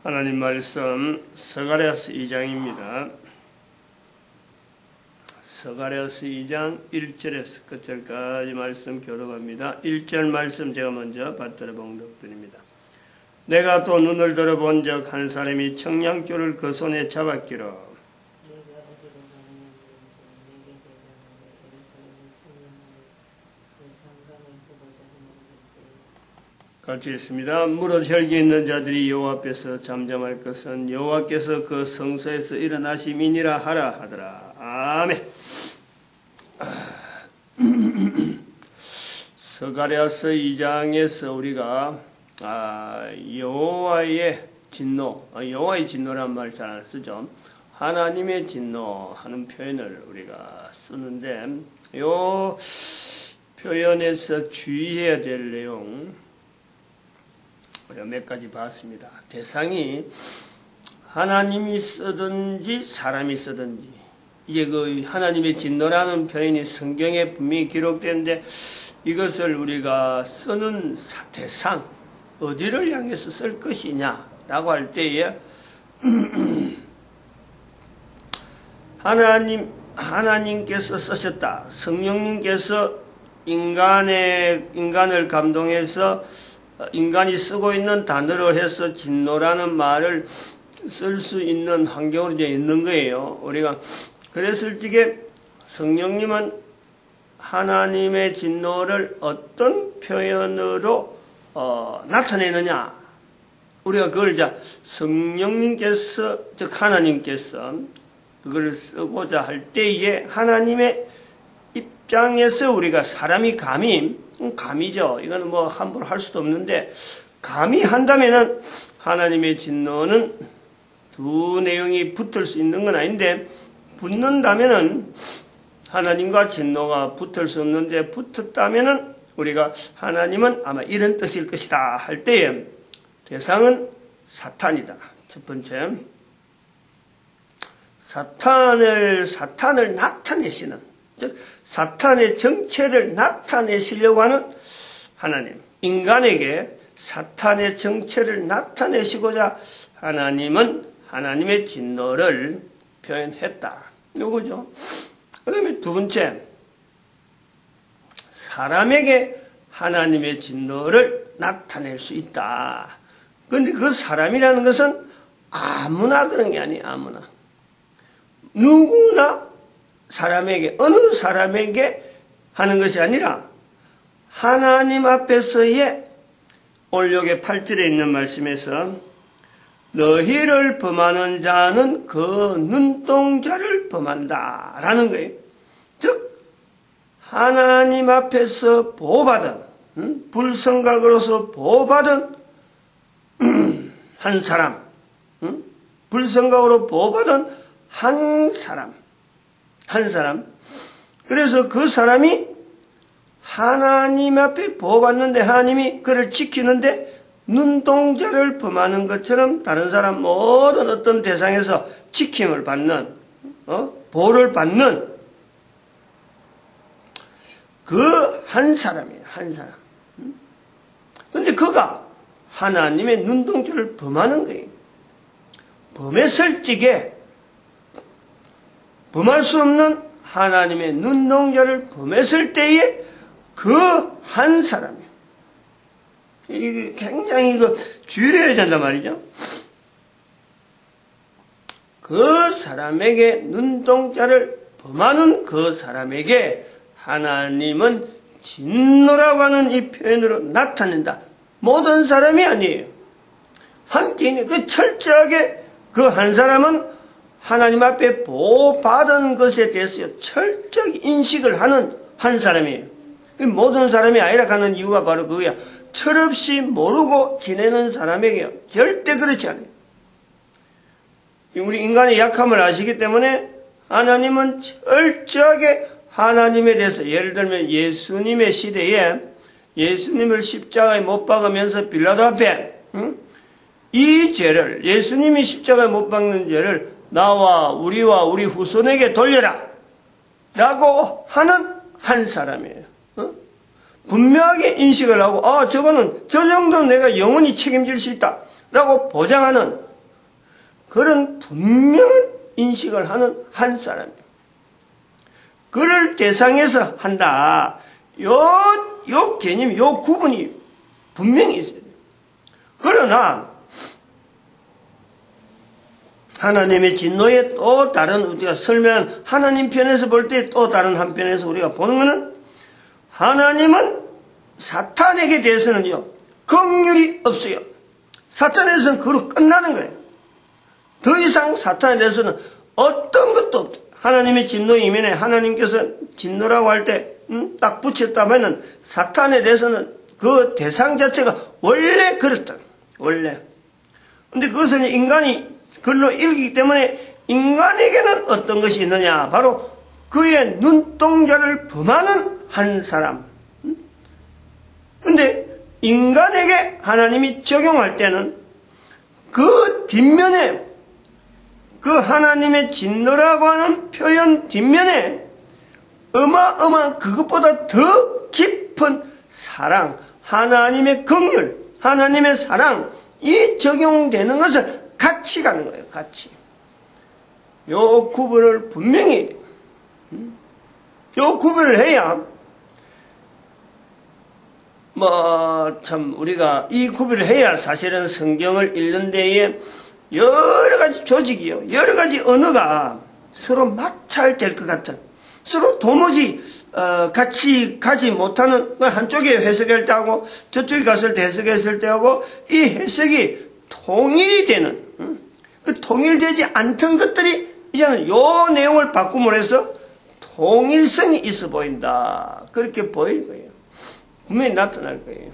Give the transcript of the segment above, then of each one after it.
하나님 말씀 스가랴서 2장입니다. 스가랴서 2장 1절에서 끝절까지 말씀 교독합니다. 1절 말씀 제가 먼저 받들어 봉독드립니다. 내가 또 눈을 들어본 적 한 사람이 청량줄을 그 손에 잡았기로 같이 읽습니다. 무릇 혈기 있는 자들이 여호와 앞에서 잠잠할 것은 여호와께서 그 성소에서 일어나심이니라 하라 하더라. 아멘. 스가랴서 2장에서 우리가 여호와의 진노, 여호와의 진노란 말 잘 안 쓰죠. 하나님의 진노하는 표현을 우리가 쓰는데 요 표현에서 주의해야 될 내용 우리가 몇 가지 봤습니다. 대상이 하나님이 쓰든지 사람이 쓰든지 이제 그 하나님의 진노라는 표현이 성경에 분명히 기록되는데 이것을 우리가 쓰는 대상 어디를 향해서 쓸 것이냐라고 할 때에 하나님께서 쓰셨다. 성령님께서 인간을 감동해서 인간이 쓰고 있는 단어로 해서 진노라는 말을 쓸 수 있는 환경으로 이제 있는 거예요. 우리가 그랬을 적에 성령님은 하나님의 진노를 어떤 표현으로 나타내느냐. 우리가 그걸 성령님께서 즉 하나님께서 그걸 쓰고자 할 때에 하나님의 입장에서 우리가 사람이 감이죠. 이거는 뭐 함부로 할 수도 없는데 감히 한다면은 하나님의 진노는 두 내용이 붙을 수 있는 건 아닌데 붙는다면은 하나님과 진노가 붙을 수 없는데 붙었다면은 우리가 하나님은 아마 이런 뜻일 것이다 할 때에 대상은 사탄이다. 첫 번째 사탄을 나타내시는 즉 사탄의 정체를 나타내시려고 하는 하나님, 인간에게 사탄의 정체를 나타내시고자 하나님은 하나님의 진노를 표현했다. 이거죠. 그 다음에 두 번째, 사람에게 하나님의 진노를 나타낼 수 있다. 그런데 그 사람이라는 것은 아무나 그런 게 아니에요. 아무나. 누구나 사람에게, 어느 사람에게 하는 것이 아니라 하나님 앞에서의 올역의 8절에 있는 말씀에서 너희를 범하는 자는 그 눈동자를 범한다 라는 거예요. 즉 하나님 앞에서 보호받은 불성각으로서 보호받은 한 사람, 불성각으로 보호받은 한 사람. 그래서 그 사람이 하나님 앞에 보호받는데 하나님이 그를 지키는데 눈동자를 범하는 것처럼 다른 사람 모든 어떤 대상에서 지킴을 받는, 보호를 받는 그 한 사람이에요. 한 사람. 그런데 그가 하나님의 눈동자를 범하는 거예요. 범했을 적에 범할 수 없는 하나님의 눈동자를 범했을 때에 그 한 사람이에요. 이게 굉장히 주의해야 된단 말이죠. 그 사람에게 눈동자를 범하는 그 사람에게 하나님은 진노라고 하는 이 표현으로 나타낸다. 모든 사람이 아니에요. 한 개인이 철저하게 그 한 사람은 하나님 앞에 보호받은 것에 대해서 철저히 인식을 하는 한 사람이에요. 모든 사람이 아니라 하는 이유가 바로 그거야. 철없이 모르고 지내는 사람에게요. 절대 그렇지 않아요. 우리 인간의 약함을 아시기 때문에 하나님은 철저하게 하나님에 대해서 예를 들면 예수님의 시대에 예수님을 십자가에 못 박으면서 빌라도 앞에 이 죄를 예수님이 십자가에 못 박는 죄를 나와 우리 후손에게 돌려라 라고 하는 한 사람이에요. 분명하게 인식을 하고 저거는 저 정도는 내가 영원히 책임질 수 있다 라고 보장하는 그런 분명한 인식을 하는 한 사람이에요. 그를 대상에서 한다. 요 개념, 요 구분이 분명히 있어야 돼요. 그러나 하나님의 진노에 또 다른 우리가 설명한 하나님 편에서 볼 때 또 다른 한편에서 우리가 보는 것은 하나님은 사탄에게 대해서는요 긍휼이 없어요. 사탄에서는 그로 끝나는 거예요. 더 이상 사탄에 대해서는 어떤 것도 없죠. 하나님의 진노 이면에 하나님께서 진노라고 할 때 딱 붙였다면은 사탄에 대해서는 그 대상 자체가 원래 그렇다. 원래. 근데 그것은 인간이 글로 읽기 때문에 인간에게는 어떤 것이 있느냐? 바로 그의 눈동자를 범하는 한 사람. 근데 인간에게 하나님이 적용할 때는 그 뒷면에 그 하나님의 진노라고 하는 표현 뒷면에 어마어마한 그것보다 더 깊은 사랑, 하나님의 긍휼, 하나님의 사랑 이 적용되는 것을 같이 가는 거예요. 같이. 요 구분을 분명히 요 구분을 해야 참 우리가 이 구분을 해야 사실은 성경을 읽는 데에 여러 가지 조직이요. 여러 가지 언어가 서로 마찰될 것 같은 서로 도무지 같이 가지 못하는 한쪽에 해석할 때하고 저쪽에 가서 해석했을 때하고 이 해석이 통일이 되는 그 통일되지 않던 것들이 이제는 요 내용을 바꿈으로 해서 통일성이 있어 보인다. 그렇게 보일 거예요. 분명히 나타날 거예요.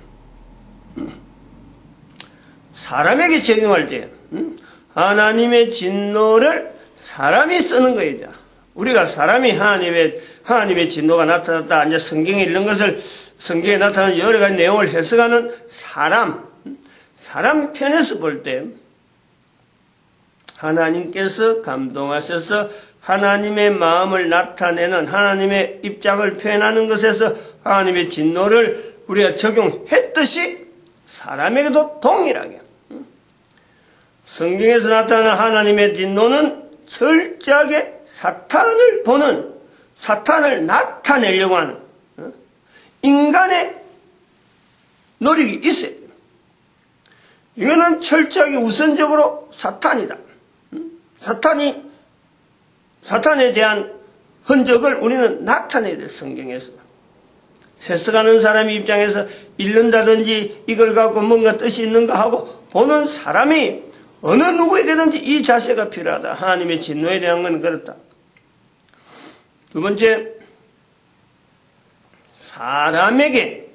사람에게 적용할 때 하나님의 진노를 사람이 쓰는 거예요. 우리가 사람이 하나님의 진노가 나타났다. 이제 성경에 읽는 것을 성경에 나타나는 여러 가지 내용을 해석하는 사람 편에서 볼 때 하나님께서 감동하셔서 하나님의 마음을 나타내는 하나님의 입장을 표현하는 것에서 하나님의 진노를 우리가 적용했듯이 사람에게도 동일하게 성경에서 나타나는 하나님의 진노는 철저하게 사탄을 나타내려고 하는 인간의 노력이 있어요. 이거는 철저하게 우선적으로 사탄이다. 사탄에 대한 흔적을 우리는 나타내야 돼, 성경에서. 해석하는 사람의 입장에서 읽는다든지 이걸 갖고 뭔가 뜻이 있는가 하고 보는 사람이 어느 누구에게든지 이 자세가 필요하다. 하나님의 진노에 대한 건 그렇다. 두 번째, 사람에게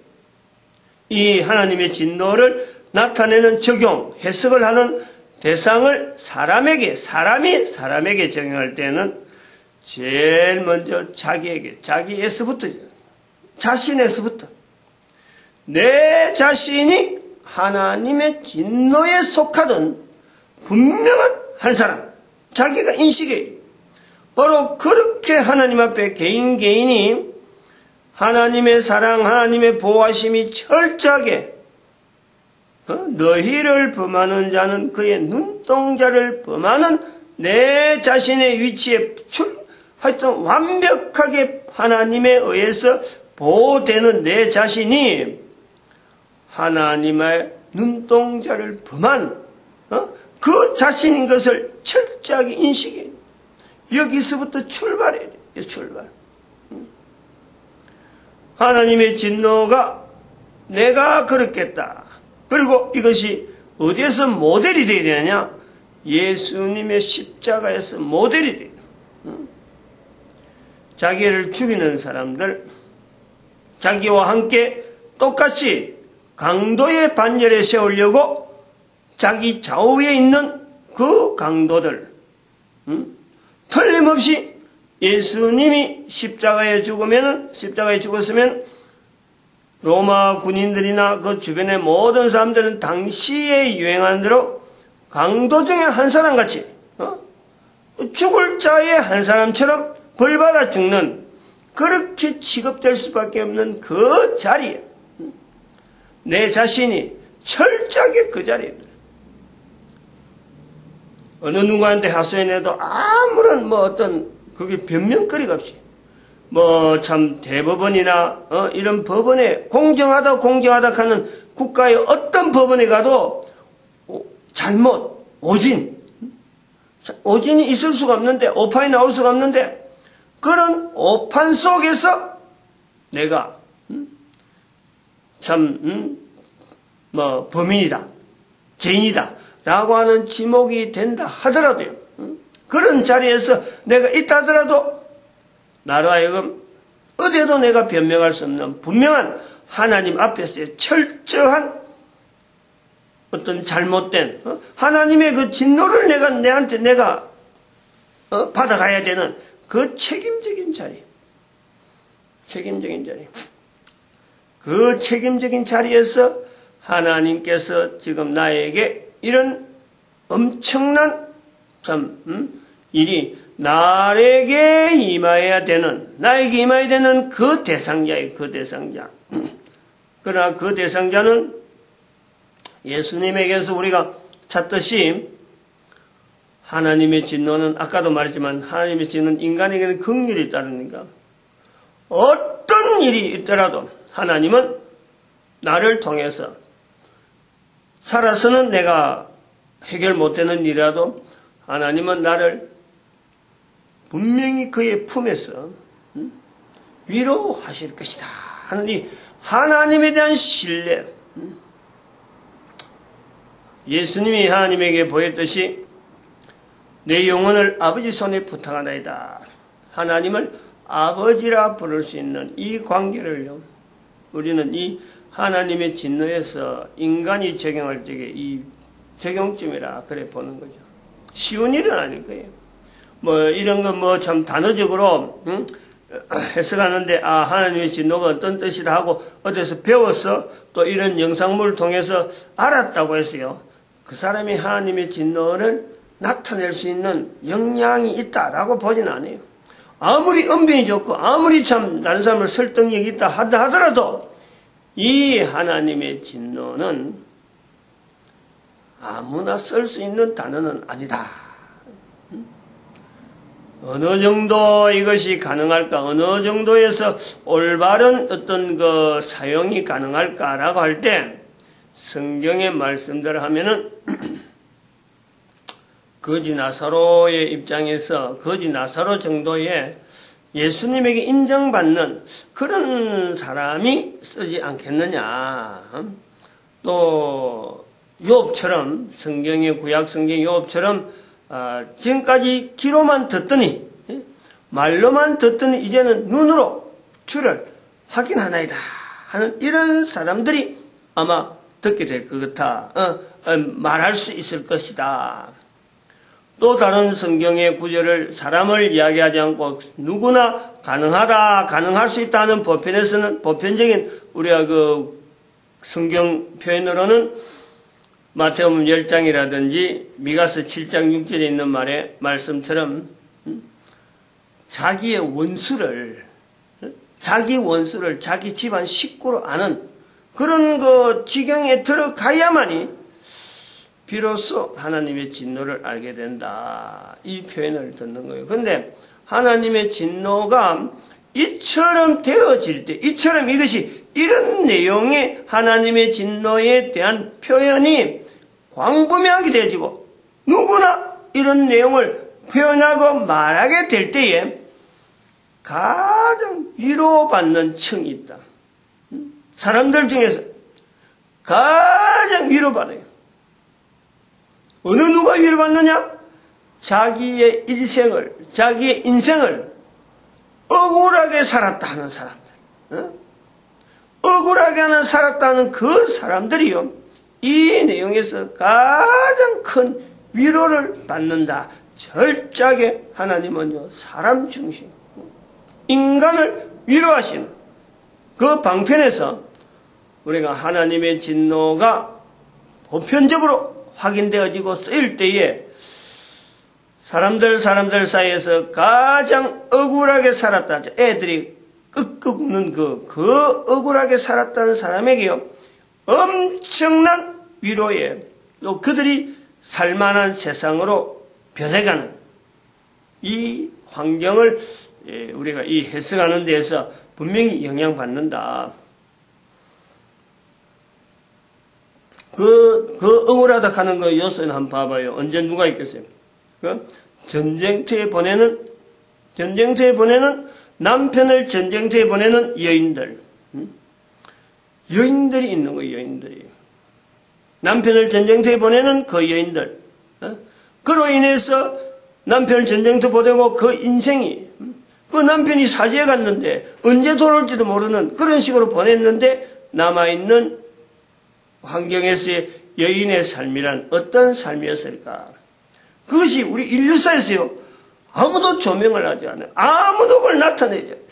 이 하나님의 진노를 나타내는 적용, 해석을 하는 대상을 사람에게 적용할 때는 제일 먼저 자기에서부터, 자신에서부터 내 자신이 하나님의 진노에 속하던 분명한 한 사람, 자기가 인식해. 바로 그렇게 하나님 앞에 개인이 하나님의 사랑, 하나님의 보호하심이 철저하게 너희를 범하는 자는 그의 눈동자를 범하는 내 자신의 위치에 하여튼 완벽하게 하나님에 의해서 보호되는 내 자신이 하나님의 눈동자를 범한 그 자신인 것을 철저하게 인식해. 여기서부터 출발해야 돼요. 출발. 하나님의 진노가 내가 그렇겠다. 그리고 이것이 어디에서 모델이 되어야 되느냐? 예수님의 십자가에서 모델이 돼요. 자기를 죽이는 사람들, 자기와 함께 똑같이 강도의 반열에 세우려고 자기 좌우에 있는 그 강도들, 틀림없이 예수님이 십자가에 죽었으면 로마 군인들이나 그 주변의 모든 사람들은 당시에 유행하는 대로 강도 중에 한 사람같이 죽을 자의 한 사람처럼 벌받아 죽는 그렇게 취급될 수밖에 없는 그 자리에 내 자신이 철저하게 그 자리에 어느 누구한테 하소연해도 아무런 뭐 어떤 그게 변명거리가 없이 뭐 참 대법원이나 이런 법원에 공정하다 하는 국가의 어떤 법원에 가도 잘못 오진이 있을 수가 없는데 오판이 나올 수가 없는데 그런 오판 속에서 내가 뭐 범인이다 죄인이다 라고 하는 지목이 된다 하더라도요 그런 자리에서 내가 있다 하더라도 나로 하여금 어디에도 내가 변명할 수 없는 분명한 하나님 앞에서의 철저한 어떤 잘못된 하나님의 그 진노를 내가 받아가야 되는 그 책임적인 자리 그 책임적인 자리에서 하나님께서 지금 나에게 이런 엄청난 일이 나에게 임해야 되는 그 대상자예요. 그 대상자. 그러나 그 대상자는 예수님에게서 우리가 찾듯이 하나님의 진노는 아까도 말했지만 하나님의 진노는 인간에게는 긍휼이 따르니까 어떤 일이 있더라도 하나님은 나를 통해서 살아서는 내가 해결 못되는 일이라도 하나님은 나를 분명히 그의 품에서 위로하실 것이다 하는 이 하나님에 대한 신뢰 예수님이 하나님에게 보였듯이 내 영혼을 아버지 손에 부탁하나이다. 하나님을 아버지라 부를 수 있는 이 관계를요. 우리는 이 하나님의 진노에서 인간이 적용할 적에 이 적용점이라 그래 보는 거죠. 쉬운 일은 아닐 거예요. 뭐 이런 거 뭐 참 단어적으로 해석하는데 하나님의 진노가 어떤 뜻이다 하고 어디서 배워서 또 이런 영상물을 통해서 알았다고 했어요. 그 사람이 하나님의 진노를 나타낼 수 있는 역량이 있다라고 보진 않아요. 아무리 언변이 좋고 아무리 참 다른 사람을 설득력이 있다 하더라도 이 하나님의 진노는 아무나 쓸 수 있는 단어는 아니다. 어느 정도 이것이 가능할까? 어느 정도에서 올바른 어떤 그 사용이 가능할까라고 할 때 성경의 말씀대로 하면은 거지 나사로의 입장에서 거지 나사로 정도의 예수님에게 인정받는 그런 사람이 쓰지 않겠느냐. 또 욥처럼 성경의 구약 성경 욥처럼 지금까지 귀로만 듣더니 말로만 듣더니 이제는 눈으로 주를 확인하나이다 하는 이런 사람들이 아마 듣게 될 것 같아 말할 수 있을 것이다. 또 다른 성경의 구절을 사람을 이야기하지 않고 누구나 가능할 수 있다는 보편에서는 보편적인 우리가 그 성경 표현으로는 마태복음 10장이라든지 미가서 7장 6절에 있는 말씀처럼 자기 원수를 자기 집안 식구로 아는 그런 그 지경에 들어가야만이 비로소 하나님의 진노를 알게 된다. 이 표현을 듣는 거예요. 그런데 하나님의 진노가 이처럼 되어질 때, 이것이 이런 내용의 하나님의 진노에 대한 표현이 광범위하게 되어지고 누구나 이런 내용을 표현하고 말하게 될 때에 가장 위로받는 층이 있다. 사람들 중에서 가장 위로받아요. 어느 누가 위로받느냐? 자기의 인생을 억울하게 살았다 하는 사람들. 억울하게 살았다는 그 사람들이요. 이 내용에서 가장 큰 위로를 받는다. 철저하게 하나님은요, 사람 중심, 인간을 위로하시는 그 방편에서 우리가 하나님의 진노가 보편적으로 확인되어지고 쓰일 때에 사람들 사이에서 가장 억울하게 살았다. 애들이 끄끄 우는 그 억울하게 살았다는 사람에게요, 엄청난 위로에 또 그들이 살만한 세상으로 변해가는 이 환경을 우리가 이 해석하는 데에서 분명히 영향받는다. 그 억울하다 하는 그 요소는 한번 봐봐요. 언제 누가 있겠어요? 전쟁터에 보내는 남편을 전쟁터에 보내는 여인들. 여인들이 있는 거예요, 여인들이. 남편을 전쟁터에 보내는 그 여인들. 그로 인해서 남편을 전쟁터 보내고 그 인생이, 그 남편이 사지에 갔는데 언제 돌아올지도 모르는 그런 식으로 보냈는데 남아있는 환경에서의 여인의 삶이란 어떤 삶이었을까? 그것이 우리 인류사에서요, 아무도 조명을 하지 않아요. 아무도 그걸 나타내지 않아요.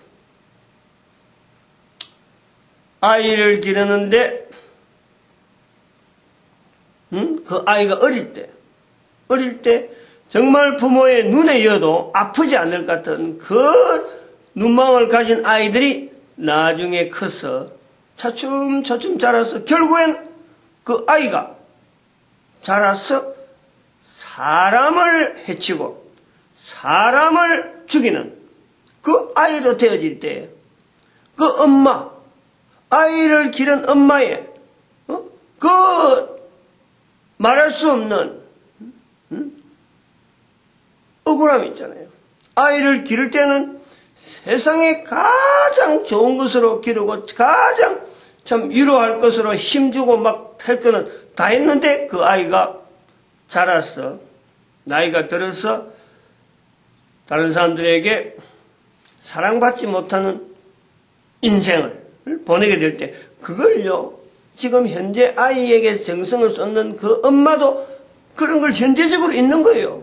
아이를 기르는데, 그 아이가 어릴 때, 정말 부모의 눈에 여도 아프지 않을 것 같은 그 눈망울 가진 아이들이 나중에 커서 차츰차츰 자라서 결국엔 그 아이가 자라서 사람을 해치고 사람을 죽이는 그 아이로 되어질 때 그 엄마, 아이를 기른 엄마의 그 말할 수 없는 억울함이 있잖아요. 아이를 기를 때는 세상에 가장 좋은 것으로 기르고 가장 참 위로할 것으로 힘주고 막 할 거는 다 했는데 그 아이가 자라서 나이가 들어서 다른 사람들에게 사랑받지 못하는 인생을 보내게 될 때 그걸요 지금 현재 아이에게 정성을 쏟는 그 엄마도 그런 걸 현재적으로 있는 거예요.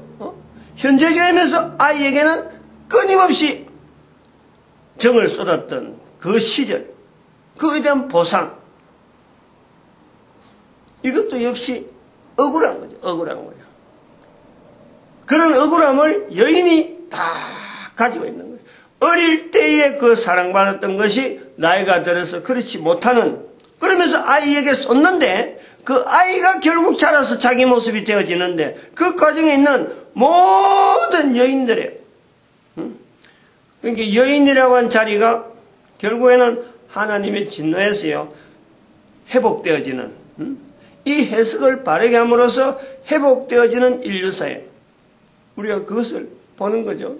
현재적이면서 아이에게는 끊임없이 정을 쏟았던 그 시절, 그에 대한 보상, 이것도 역시 억울한 거죠. 억울한 거죠. 그런 억울함을 여인이 다 가지고 있는 거예요. 어릴 때에 그 사랑받았던 것이 나이가 들어서 그렇지 못하는, 그러면서 아이에게 쏟는데 그 아이가 결국 자라서 자기 모습이 되어지는데 그 과정에 있는 모든 여인들의, 그러니까 여인이라고 한 자리가 결국에는 하나님의 진노에서요 회복되어지는, 이 해석을 바르게 함으로써 회복되어지는 인류사에 우리가 그것을 보는 거죠.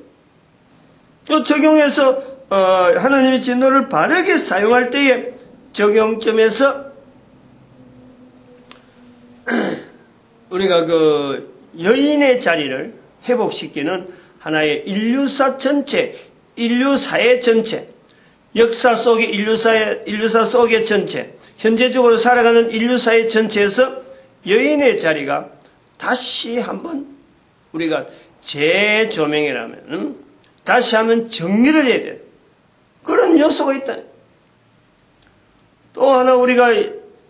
또 적용해서 하나님의 진노를 바르게 사용할 때에 적용점에서 우리가 그 여인의 자리를 회복시키는 하나의 인류사 전체, 인류사회 전체, 역사 속의 인류사 속의 전체, 현재적으로 살아가는 인류사회 전체에서 여인의 자리가 다시 한번 우리가 재조명이라면, 다시 한번 정리를 해야 돼요. 그런 요소가 있다. 또 하나 우리가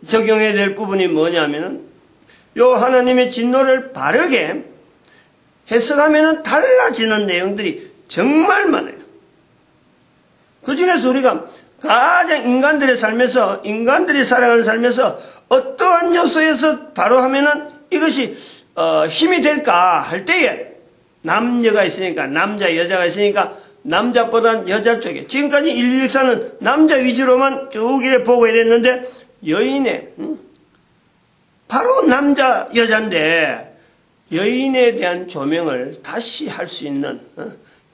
적용해야 될 부분이 뭐냐면은, 요 하나님의 진노를 바르게 해석하면은 달라지는 내용들이 정말 많아요. 그 중에서 우리가 가장 인간들의 삶에서, 인간들이 살아가는 삶에서 어떠한 요소에서 바로 하면은 이것이 힘이 될까 할 때에 남녀가 있으니까, 남자, 여자가 있으니까 남자보단 여자 쪽에, 지금까지 인류 역사는 남자 위주로만 쭉 이래 보고 이랬는데 여인의, 바로 남자, 여자인데 여인에 대한 조명을 다시 할 수 있는,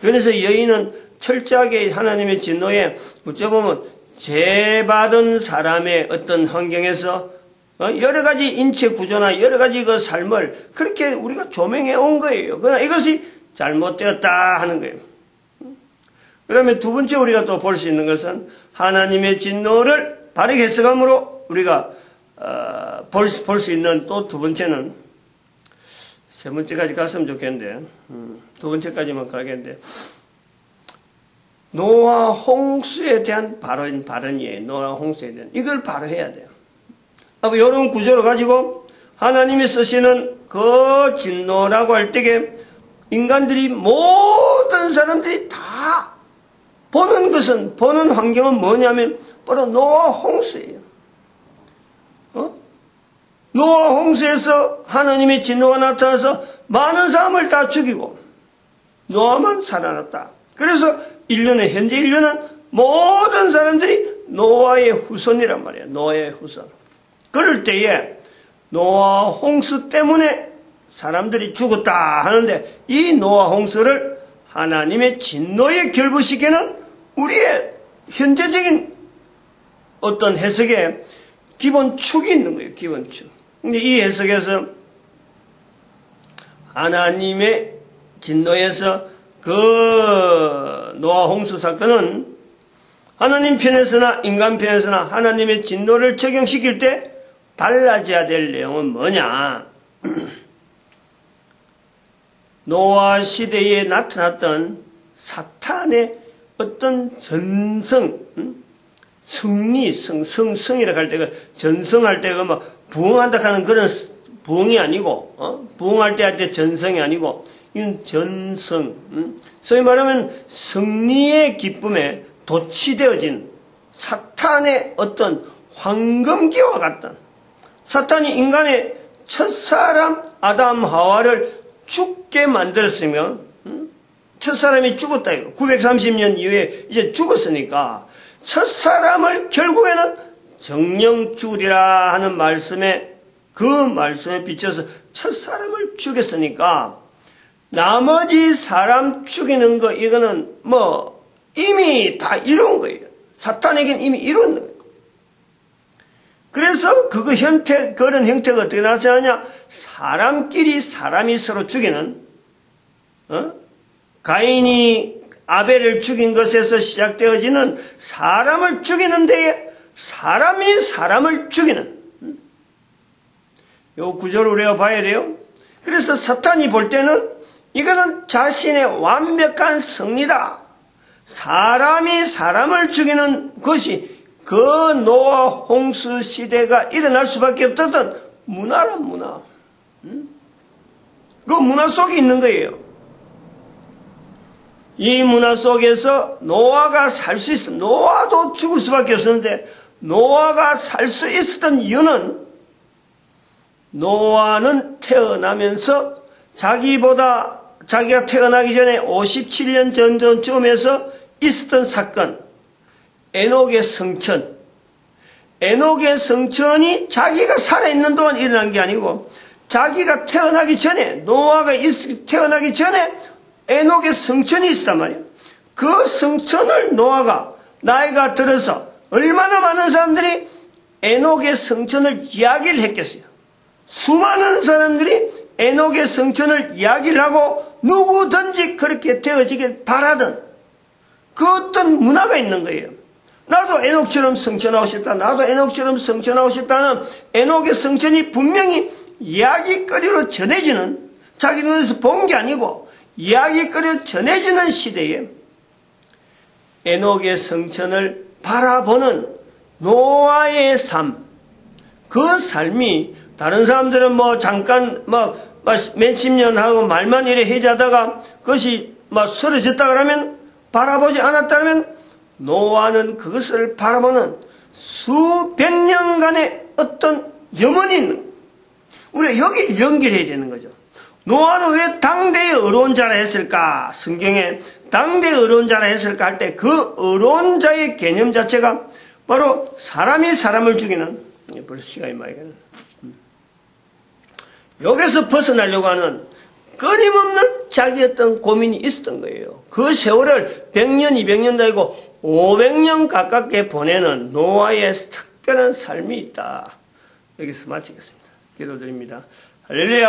그래서 여인은 철저하게 하나님의 진노에 어쩌보면 죄받은 사람의 어떤 환경에서 여러 가지 인체 구조나 여러 가지 그 삶을 그렇게 우리가 조명해 온 거예요. 그러나 이것이 잘못되었다 하는 거예요. 그러면 두 번째 우리가 또 볼 수 있는 것은 하나님의 진노를 바르게 해석함으로 우리가 볼 수 있는 또 두 번째는, 세 번째까지 갔으면 좋겠는데 두 번째까지만 가겠는데, 노아 홍수에 대한 발언이에요. 노아 홍수에 대한. 이걸 바로 해야 돼요. 이런 구조를 가지고 하나님이 쓰시는 그 진노라고 할 때에 인간들이, 모든 사람들이 다 보는 것은, 보는 환경은 뭐냐면 바로 노아 홍수예요. 노아 홍수에서 하나님의 진노가 나타나서 많은 사람을 다 죽이고 노아만 살아났다. 그래서 현재 인류는 모든 사람들이 노아의 후손이란 말이에요. 노아의 후손. 그럴 때에 노아 홍수 때문에 사람들이 죽었다 하는데, 이 노아 홍수를 하나님의 진노에 결부시키는 우리의 현재적인 어떤 해석에 기본축이 있는 거예요. 기본축. 근데 이 해석에서 하나님의 진노에서 그 노아 홍수 사건은 하나님 편에서나 인간 편에서나 하나님의 진노를 적용시킬 때 달라져야 될 내용은 뭐냐? 노아 시대에 나타났던 사탄의 어떤 전성, 성이라고 할 때가 전성할 때가 뭐 부흥한다 하는 그런 부흥이 아니고, 부흥할 때 할 때 전성이 아니고, 이건 전성. 소위 말하면 승리의 기쁨에 도취되어진 사탄의 어떤 황금기와 같던, 사탄이 인간의 첫사람 아담 하와를 죽게 만들었으며, 첫사람이 죽었다 이거. 930년 이후에 이제 죽었으니까 첫사람을 결국에는 정령 죽으리라 하는 말씀에, 그 말씀에 비춰서 첫사람을 죽였으니까 나머지 사람 죽이는 거, 이거는 뭐 이미 다 이룬 거예요. 사탄에겐 이미 이룬 거예요. 그래서 그런 형태가 어떻게 나타나냐? 사람끼리 사람이 서로 죽이는, 가인이 아벨을 죽인 것에서 시작되어지는 사람을 죽이는 데에 사람이 사람을 죽이는, 요 구조를 우리가 봐야 돼요. 그래서 사탄이 볼 때는 이거는 자신의 완벽한 승리다. 사람이 사람을 죽이는 것이 그 노아 홍수 시대가 일어날 수밖에 없었던 문화란 문화. 그 문화 속에 있는 거예요. 이 문화 속에서 노아가 살 수 있어. 노아도 죽을 수밖에 없었는데 노아가 살 수 있었던 이유는, 노아는 태어나면서 자기가 태어나기 전에 57년 전쯤에서 있었던 사건, 에녹의 성천. 에녹의 성천이 자기가 살아있는 동안 일어난 게 아니고, 자기가 태어나기 전에, 노아가 태어나기 전에 에녹의 성천이 있었단 말이에요. 그 성천을 노아가 나이가 들어서 얼마나 많은 사람들이 에녹의 성천을 이야기를 했겠어요. 수많은 사람들이 에녹의 성천을 이야기를 하고 누구든지 그렇게 되어지길 바라던 그 어떤 문화가 있는 거예요. 나도 에녹처럼 성천하고 싶다. 나도 에녹처럼 성천하고 싶다는 에녹의 성천이 분명히 이야기거리로 전해지는, 자기 눈에서 본 게 아니고 이야기거리로 전해지는 시대에 에녹의 성천을 바라보는 노아의 삶, 그 삶이 다른 사람들은 뭐 잠깐 몇십 년 하고 말만 이래 해자다가 그것이 쓰러졌다 그러면, 바라보지 않았다 그러면, 노아는 그것을 바라보는 수백 년간의 어떤 염원이 있는, 우리가 여기를 연결해야 되는 거죠. 노아는 왜 당대의 어려운 자라 했을까? 성경에 당대의 어려운 자라 했을까 할 때 그 어려운 자의 개념 자체가 바로 사람이 사람을 죽이는, 벌써 시간이 많이 가네. 여기서 벗어나려고 하는 끊임없는 자기 어떤 고민이 있었던 거예요. 그 세월을 100년, 200년도 아니고 500년 가깝게 보내는 노아의 특별한 삶이 있다. 여기서 마치겠습니다. 기도드립니다. 할렐루야.